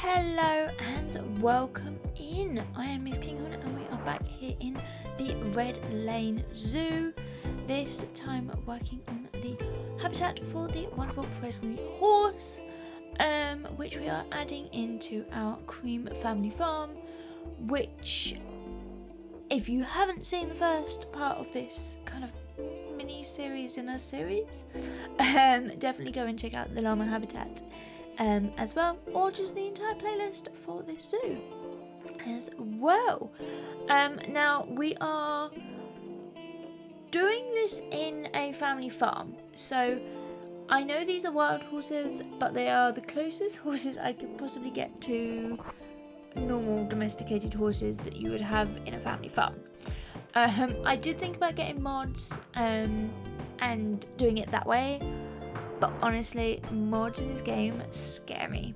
Hello and welcome in. I am Miss Kinghorn and we are back here in the Red Lane Zoo. This time working on the habitat for the wonderful Przewalski horse, which we are adding into our Cream family farm, which, if you haven't seen the first part of this kind of mini series in a series, definitely go and check out the llama habitat as well, or just the entire playlist for this zoo as well. Now we are doing this in a family farm, so I know these are wild horses, but they are the closest horses I could possibly get to normal domesticated horses that you would have in a family farm. I did think about getting mods and doing it that way, but honestly, mods in this game scare me.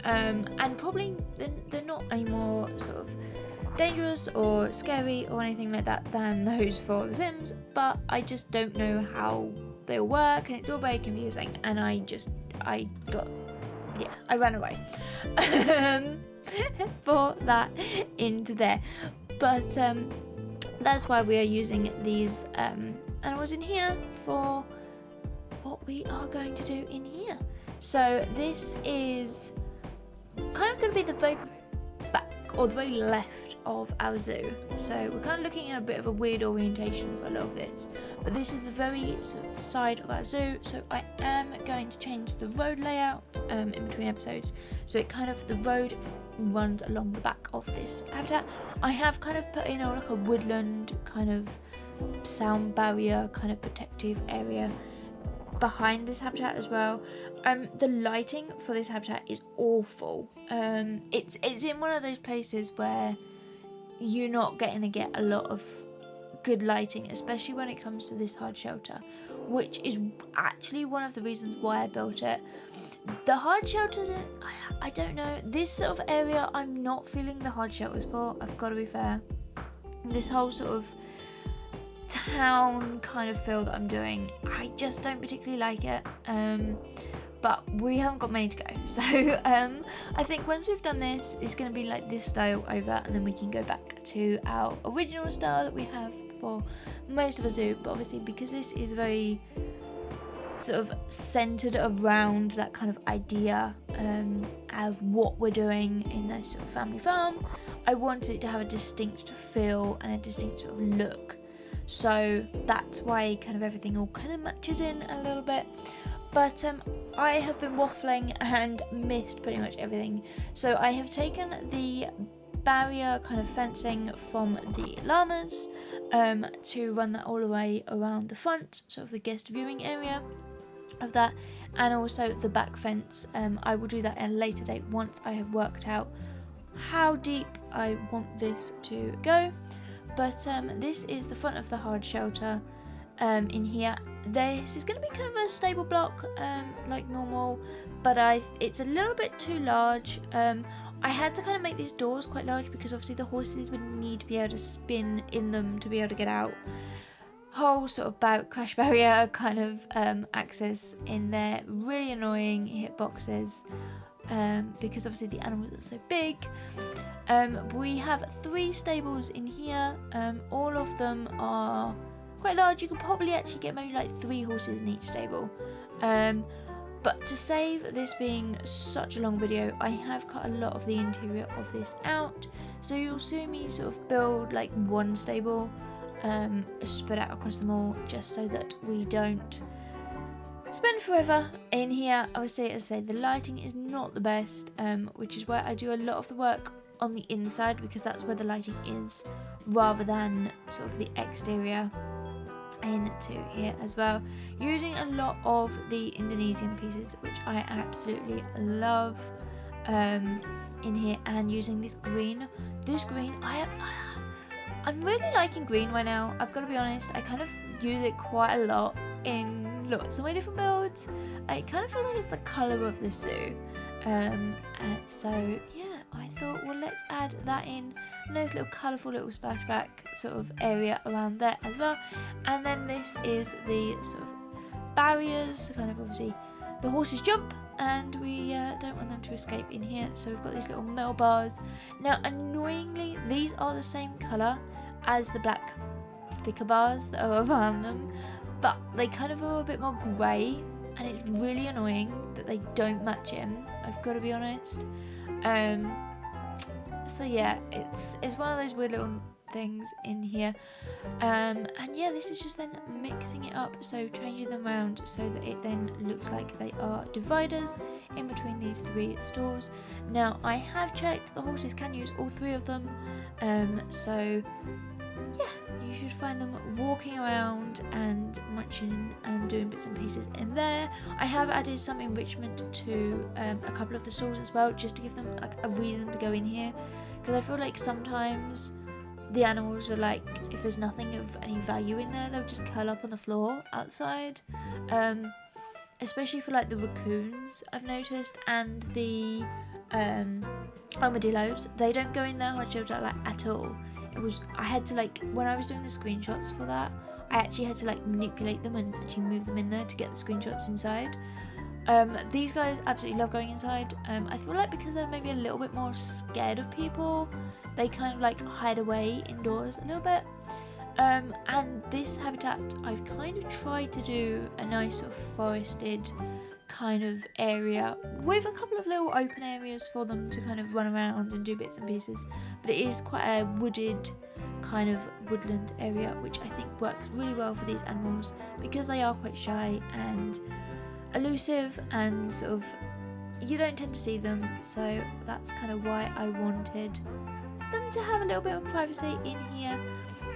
And probably they're not any more sort of dangerous or scary or anything like that than those for The Sims, but I just don't know how they'll work, and it's all very confusing, and I ran away for that into there. But that's why we are using these animals in here for what we are going to do in here. So this is kind of going to be the very back or the very left of our zoo. So we're kind of looking at a bit of a weird orientation for a lot of this, but this is the very sort of side of our zoo. So I am going to change the road layout in between episodes, so it kind of, the road runs along the back of this habitat. I have kind of put in like a woodland kind of sound barrier kind of protective area behind this habitat as well. The lighting for this habitat is awful. It's in one of those places where you're not going to get a lot of good lighting, especially when it comes to this hard shelter, which is actually one of the reasons why I built it. The hard shelters, I don't know, this sort of area I'm not feeling the hard shelters for, I've got to be fair. This whole sort of town kind of feel that I'm doing, I just don't particularly like it, but we haven't got many to go, so I think once we've done this, it's going to be like this style over, and then we can go back to our original style that we have for most of our zoo. But obviously, because this is very sort of centered around that kind of idea of what we're doing in this sort of family farm, I wanted it to have a distinct feel and a distinct sort of look. So that's why kind of everything all kind of matches in a little bit. But I have been waffling and missed pretty much everything. So I have taken the barrier kind of fencing from the llamas to run that all the way around the front, sort of the guest viewing area of that, and also the back fence. I will do that at a later date once I have worked out how deep I want this to go. But this is the front of the hard shelter in here. This is going to be kind of a stable block like normal, but it's a little bit too large. I had to kind of make these doors quite large because obviously the horses would need to be able to spin in them to be able to get out. Whole sort of crash barrier kind of access in there. Really annoying hitboxes because obviously the animals are so big. We have 3 stables in here. All of them are quite large. You could probably actually get maybe like 3 horses in each stable. But to save this being such a long video, I have cut a lot of the interior of this out. So you'll see me sort of build like one stable spread out across them all, just so that we don't spend forever in here. Obviously, as I say, the lighting is not the best, which is why I do a lot of the work on the inside, because that's where the lighting is, rather than sort of the exterior into here as well. Using a lot of the Indonesian pieces, which I absolutely love in here, and using this green. I'm really liking green right now, I've got to be honest. I kind of use it quite a lot in lots of my different builds. I kind of feel like it's the colour of the zoo. So yeah, I thought, well, let's add that in. Nice little colourful little splashback sort of area around there as well. And then this is the sort of barriers, kind of obviously the horses jump and we don't want them to escape in here, so we've got these little metal bars. Now annoyingly, these are the same colour as the black thicker bars that are around them, but they kind of are a bit more grey, and it's really annoying that they don't match in, I've got to be honest. So yeah, it's one of those weird little things in here, and yeah, this is just then mixing it up, so changing them around so that it then looks like they are dividers in between these 3 stores. Now I have checked, the horses can use all 3 of them, so yeah, you should find them walking around and munching and doing bits and pieces in there. I have added some enrichment to a couple of the stalls as well, just to give them a reason to go in here, because I feel like sometimes the animals are like, if there's nothing of any value in there, they'll just curl up on the floor outside, especially for like the raccoons, I've noticed, and the armadillos. They don't go in their hard shelter like at all. I had to like, when I was doing the screenshots for that, I actually had to like manipulate them and actually move them in there to get the screenshots inside. These guys absolutely love going inside. I feel like because they're maybe a little bit more scared of people, they kind of like hide away indoors a little bit. And this habitat, I've kind of tried to do a nice sort of forested kind of area with a couple of little open areas for them to kind of run around and do bits and pieces, but it is quite a wooded kind of woodland area, which I think works really well for these animals because they are quite shy and elusive, and sort of you don't tend to see them, so that's kind of why I wanted them to have a little bit of privacy in here.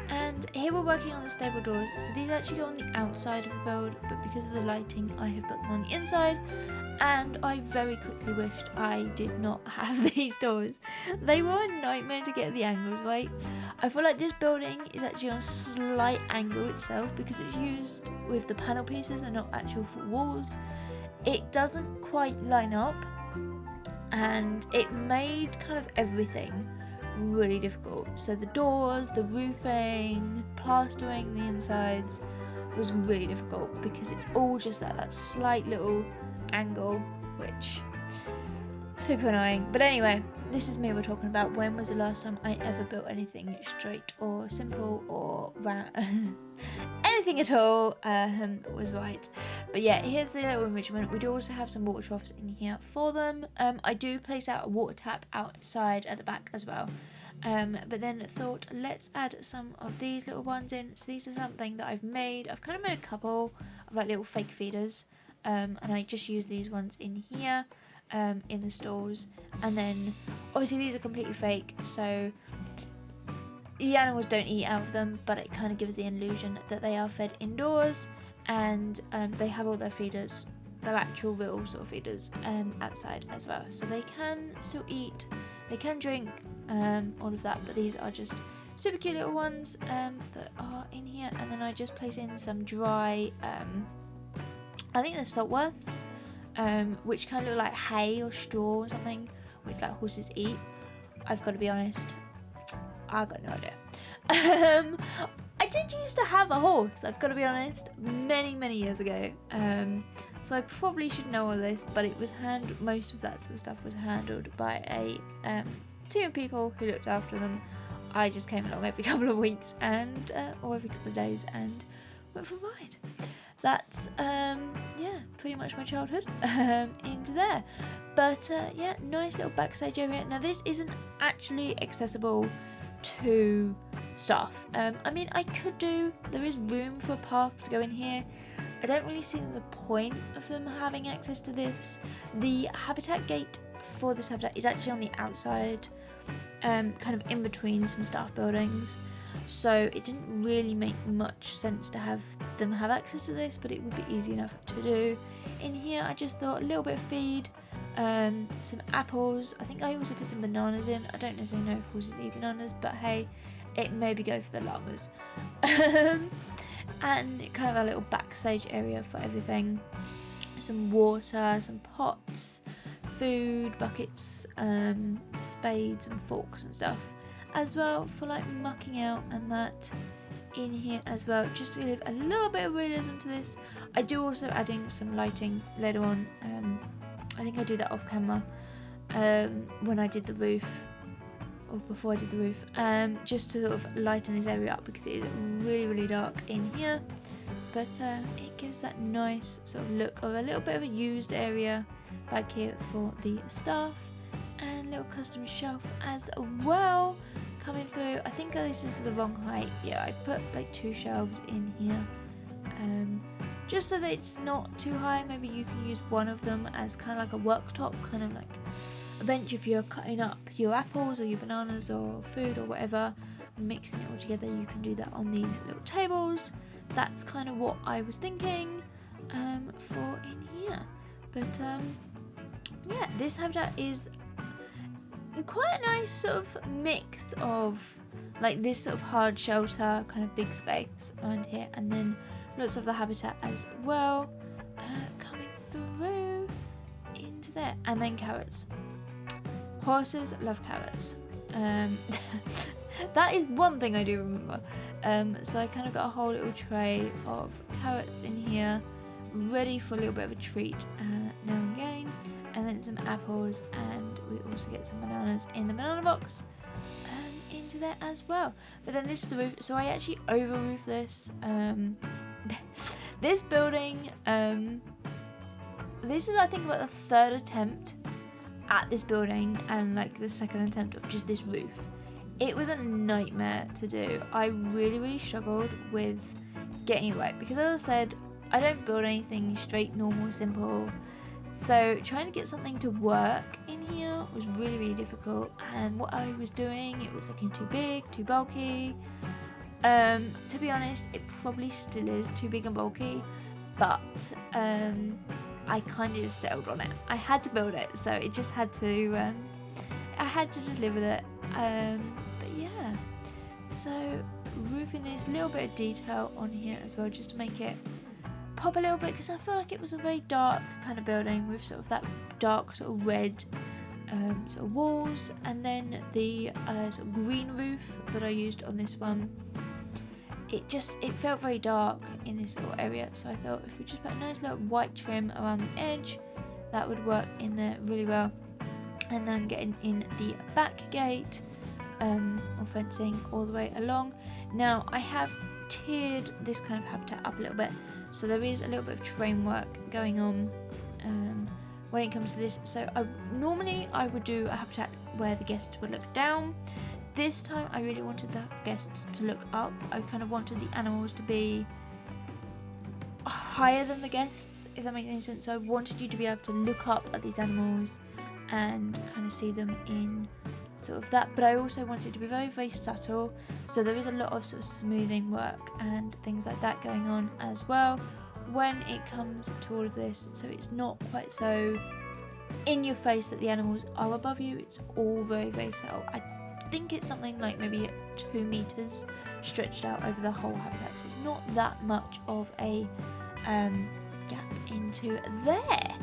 And here we're working on the stable doors, so these actually go on the outside of the build, but because of the lighting I have put them on the inside, and I very quickly wished I did not have these doors. They were a nightmare to get the angles right. I feel like this building is actually on a slight angle itself because it's used with the panel pieces and not actual full walls. It doesn't quite line up, and it made kind of everything really difficult. So the doors, the roofing, plastering the insides was really difficult because it's all just at that slight little angle, which super annoying. But anyway, this is me we're talking about. When was the last time I ever built anything straight or simple or anything at all was right. But yeah, here's the little enrichment. We do also have some water troughs in here for them. I do place out a water tap outside at the back as well. But then thought, let's add some of these little ones in. So these are something that I've made. I've kind of made a couple of like little fake feeders, and I just use these ones in here, in the stalls. And then obviously these are completely fake, so the animals don't eat out of them, but it kind of gives the illusion that they are fed indoors, and they have all their feeders, their actual real sort of feeders, outside as well. So they can still eat, they can drink, all of that, but these are just super cute little ones that are in here. And then I just place in some dry, I think they're saltworths, which kind of look like hay or straw or something, which like horses eat. I've got to be honest, I got no idea. I did used to have a horse, I've got to be honest, many years ago. So I probably should know all this, but it was most of that sort of stuff was handled by a team of people who looked after them. I just came along every couple of weeks and or every couple of days and went for a ride. That's yeah, pretty much my childhood into there. But yeah, nice little backstage area. Now this isn't actually accessible to staff. I mean, there is room for a path to go in here. I don't really see the point of them having access to this. The habitat gate for this habitat is actually on the outside, kind of in between some staff buildings, so it didn't really make much sense to have them have access to this, but it would be easy enough to do. In here I just thought a little bit of feed, some apples. I think I also put some bananas in. I don't necessarily know if horses eat bananas, but hey, it maybe go for the llamas. And kind of a little backstage area for everything. Some water, some pots, food, buckets, spades and forks and stuff as well for like mucking out, and that in here as well, just to give a little bit of realism to this. I do also adding some lighting later on, I think I do that off camera when I did the roof, or before I did the roof, just to sort of lighten this area up because it is really, really dark in here. But it gives that nice sort of look of a little bit of a used area back here for the staff, and a little custom shelf as well coming through. I think this is the wrong height. Yeah, I put like 2 shelves in here, just so that it's not too high. Maybe you can use one of them as kind of like a worktop, kind of like a bench if you're cutting up your apples or your bananas or food or whatever, and mixing it all together. You can do that on these little tables. That's kind of what I was thinking for in here. But yeah, this habitat is quite a nice sort of mix of like this sort of hard shelter, kind of big space around here, and then lots of the habitat as well coming through into there. And then carrots. Horses love carrots. That is one thing I do remember. So I kind of got a whole little tray of carrots in here, ready for a little bit of a treat now and again. And then some apples, and we also get some bananas in the banana box into there as well. But then this is the roof, so I actually over roof this. This building, this is I think about the 3rd attempt at this building, and like the 2nd attempt of just this roof. It was a nightmare to do. I really struggled with getting it right because, as I said, I don't build anything straight, normal, simple. So trying to get something to work in here was really difficult, and what I was doing, it was looking too big, too bulky. To be honest, it probably still is too big and bulky, but I kind of just settled on it. I had to build it, so it just had to, I had to just live with it. But yeah, so roofing this little bit of detail on here as well, just to make it pop a little bit, because I feel like it was a very dark kind of building with sort of that dark sort of red sort of walls, and then the sort of green roof that I used on this one. It felt very dark in this little area, so I thought if we just put a nice little white trim around the edge, that would work in there really well. And then getting in the back gate or fencing all the way along. Now I have tiered this kind of habitat up a little bit, so there is a little bit of terrain work going on when it comes to this. So normally I would do a habitat where the guests would look down. This time I really wanted the guests to look up. I kind of wanted the animals to be higher than the guests, if that makes any sense. So I wanted you to be able to look up at these animals and kind of see them in sort of that, but I also wanted it to be very subtle, so there is a lot of sort of smoothing work and things like that going on as well when it comes to all of this, so it's not quite so in your face that the animals are above you. It's all very subtle. I think it's something like maybe 2 meters stretched out over the whole habitat, so it's not that much of a gap into there.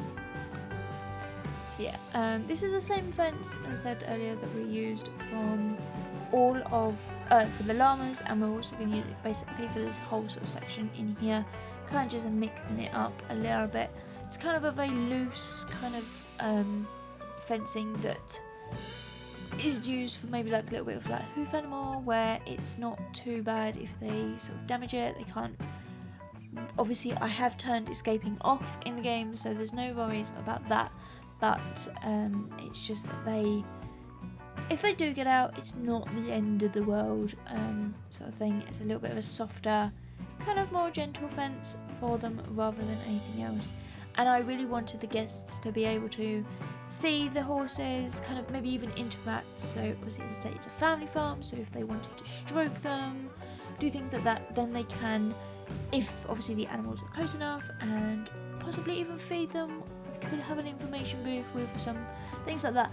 So yeah, this is the same fence as I said earlier that we used from all of for the llamas, and we're also going to use it basically for this whole sort of section in here, kind of just mixing it up a little bit. It's kind of a very loose kind of fencing that is used for maybe like a little bit of like hoof animal, where it's not too bad if they sort of damage it. They can't. Obviously, I have turned escaping off in the game, so there's no worries about that. But it's just that if they do get out, it's not the end of the world sort of thing. It's a little bit of a softer, kind of more gentle fence for them rather than anything else. And I really wanted the guests to be able to see the horses, kind of maybe even interact. So obviously, as I say, it's a family farm, so if they wanted to stroke them, do things like that, then they can, if obviously the animals are close enough, and possibly even feed them. Could have an information booth with some things like that,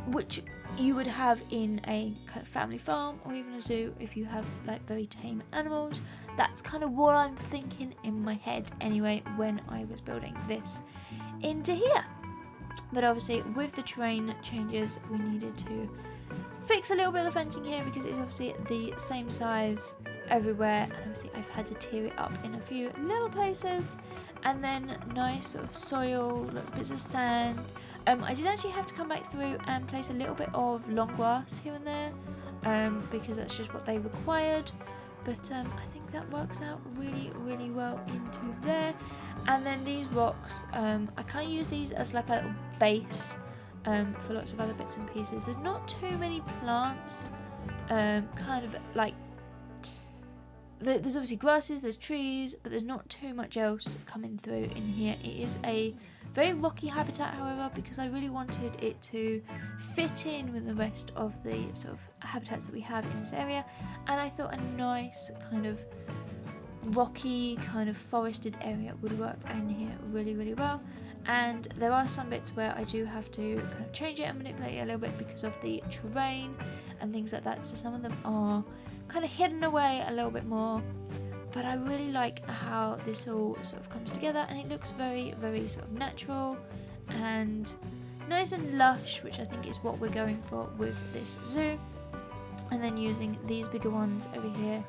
which you would have in a kind of family farm or even a zoo if you have like very tame animals. That's kind of what I'm thinking in my head anyway when I was building this into here. But obviously with the terrain changes, we needed to fix a little bit of the fencing here because it's obviously the same size everywhere, and obviously I've had to tear it up in a few little places, and then nice sort of soil, lots of bits of sand. I did actually have to come back through and place a little bit of long grass here and there, because that's just what they required. But I think that works out really, really well into there. And then these rocks, I can't use these as like a little base for lots of other bits and pieces. There's not too many plants, kind of like, there's obviously grasses, there's trees, but there's not too much else coming through in here. It is a very rocky habitat, however, because I really wanted it to fit in with the rest of the sort of habitats that we have in this area, and I thought a nice kind of rocky, kind of forested area would work in here really, really well. And there are some bits where I do have to kind of change it and manipulate it a little bit because of the terrain and things like that, so some of them are kind of hidden away a little bit more, but I really like how this all sort of comes together, and it looks very, very sort of natural and nice and lush, which I think is what we're going for with this zoo. And then using these bigger ones over here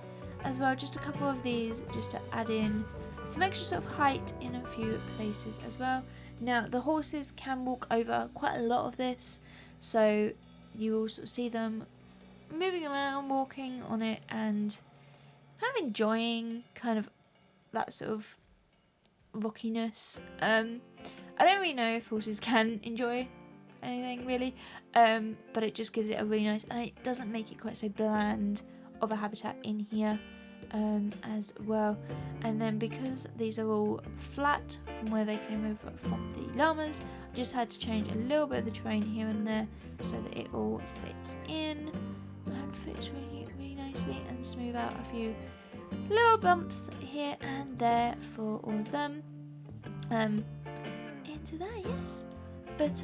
as well, just a couple of these just to add in some extra sort of height in a few places as well. Now the horses can walk over quite a lot of this, so you will sort of see them moving around, walking on it, and kind of enjoying kind of that sort of rockiness. I don't really know if horses can enjoy anything really, but it just gives it a really nice, and it doesn't make it quite so bland of a habitat in here as well. And then because these are all flat from where they came over from the llamas, I just had to change a little bit of the terrain here and there so that it all fits in and fits really, really nicely, and smooth out a few little bumps here and there for all of them into there, yes. But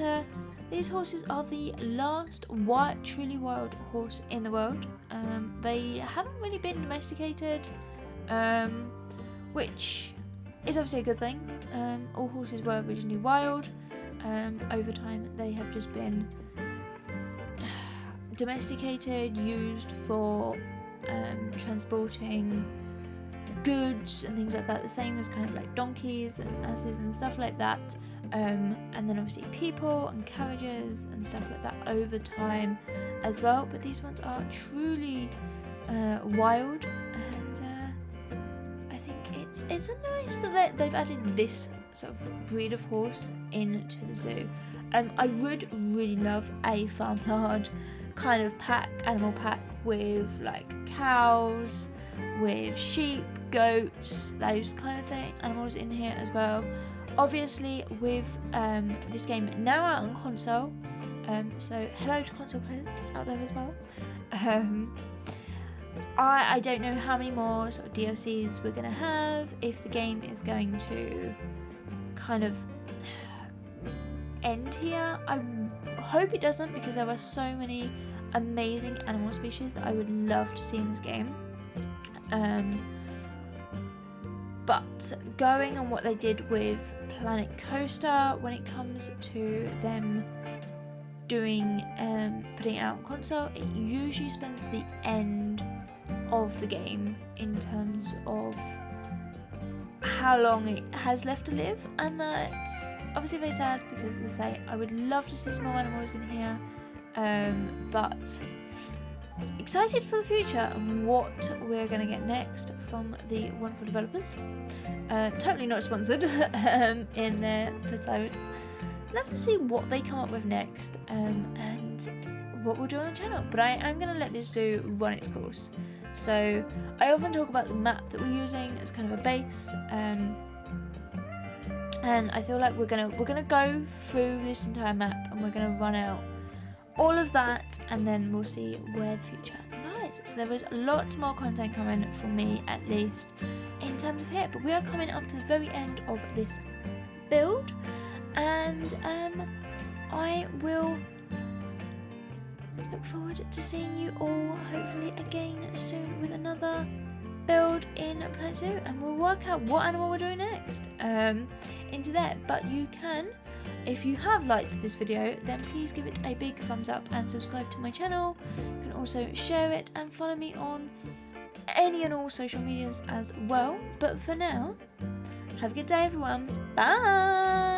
these horses are the last truly wild horse in the world. They haven't really been domesticated, which is obviously a good thing. All horses were originally wild. Over time they have just been domesticated, used for transporting goods and things like that, the same as kind of like donkeys and asses and stuff like that, and then obviously people and carriages and stuff like that over time as well. But these ones are truly wild, and I think it's a nice that they've added this sort of breed of horse into the zoo. I would really love a farmyard kind of animal pack with like cows, with sheep, goats, those kind of animals in here as well. Obviously with this game now out on console, so hello to console players out there as well. I don't know how many more sort of DLCs we're going to have, if the game is going to kind of end here. I hope it doesn't, because there are so many amazing animal species that I would love to see in this game. But going on what they did with Planet Coaster, when it comes to them doing putting it out on console, it usually spends the end of the game in terms of how long it has left to live, and that's obviously very sad, because as I say, I would love to see some more animals in here, but excited for the future and what we're going to get next from the wonderful developers. Totally not sponsored in there, but I would love to see what they come up with next, and what we'll do on the channel. But I am going to let this zoo run its course. So I often talk about the map that we're using as kind of a base, and I feel like we're gonna go through this entire map, and we're gonna run out all of that, and then we'll see where the future lies. So there is lots more content coming from me, at least in terms of here, but we are coming up to the very end of this build, and I will look forward to seeing you all hopefully again soon with another build in Planet Zoo, and we'll work out what animal we're doing next into there. But you can, if you have liked this video, then please give it a big thumbs up and subscribe to my channel. You can also share it and follow me on any and all social medias as well. But for now, Have a good day, everyone. Bye.